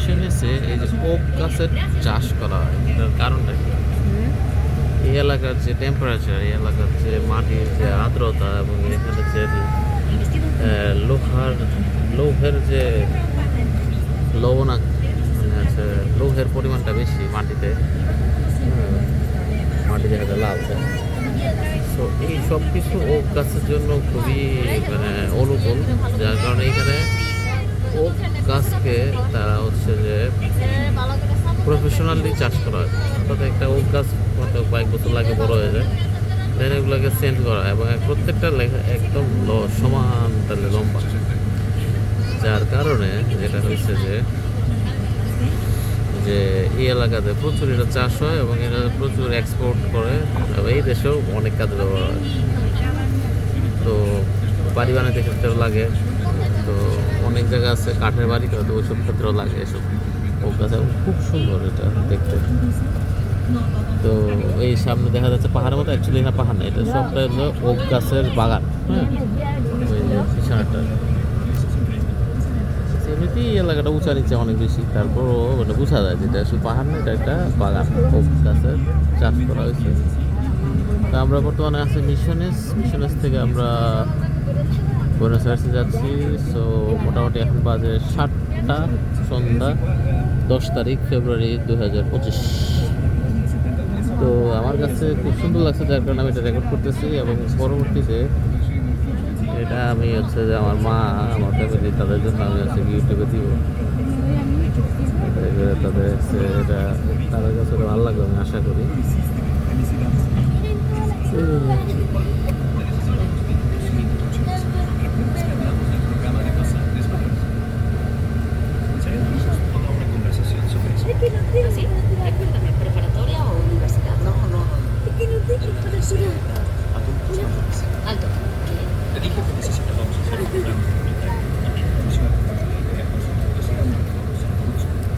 মিশনেসে এই যে ওক গাছের চাষ করা হয়, এটার কারণটা কি? এই এলাকার যে টেম্পারেচার, এই এলাকার যে মাটির যে আর্দ্রতা এবং এখানে যে লোহার লৌহের যে লবণাক্ত মানে আছে, লৌহের পরিমাণটা বেশি মাটিতে, মাটি দেখা লাভ যায়। তো এই সব কিছু ওক গাছের জন্য খুবই মানে অনুকূল, যার কারণে এখানে ওক গাছকে তারা হচ্ছে যে প্রফেশনালি চাষ করা হয়। অর্থাৎ একটা ওক গাছ হয়তো কয়েক বছর লাগে বড় হয়ে যায়, দেন এগুলোকে সেন্ড করা হয় এবং প্রত্যেকটা লেখা একদম সমান তাহলে লম্বা, যার কারণে যেটা হয়েছে যে যে এই এলাকাতে প্রচুর এটা চাষ হয় এবং এটা প্রচুর এক্সপোর্ট করে এবং এই দেশেও অনেক কাজে ব্যবহার হয়। তো বাড়ি বানাতে ক্ষেত্রেও লাগে, তো অনেক জায়গা আছে কাঠের বাড়ি, তো ওইসব ক্ষেত্রেও লাগে এসব ওক গাছ এবং খুব সুন্দর এটা দেখতে। তো এই সামনে দেখা যাচ্ছে পাহাড়ের মতো, অ্যাকচুয়ালি না পাহাড় না, এটা সবটা হলো ওক গাছের বাগান। হ্যাঁ, ওই যে পিছনেরটা এমনিতেই এলাকাটা উঁচা নিচে অনেক বেশি, তারপরও ওটা বোঝা যায় যে এটা শুধু পাহাড় না, এটা একটা বাগান, ওক গাছের চাষ করা হয়েছে। তো আমরা বর্তমানে আছি মিশনেস থেকে আমরা বুয়েনোস আয়ার্সে যাচ্ছি। সো মোটামুটি এখন বাজে 7টা, সন্ধ্যা 10 তারিখ ফেব্রুয়ারি 2025। তো আমার কাছে খুব সুন্দর লাগছে, যার কারণে আমি এটা রেকর্ড করতেছি এবং পরবর্তীতে এটা আমি হচ্ছে যে আমার মা, আমার ফ্যামিলি, তাদের জন্য আমি হচ্ছে ইউটিউবে দিব। তাদের হচ্ছে এটা তাদের কাছে ভালো লাগবে আমি আশা করি।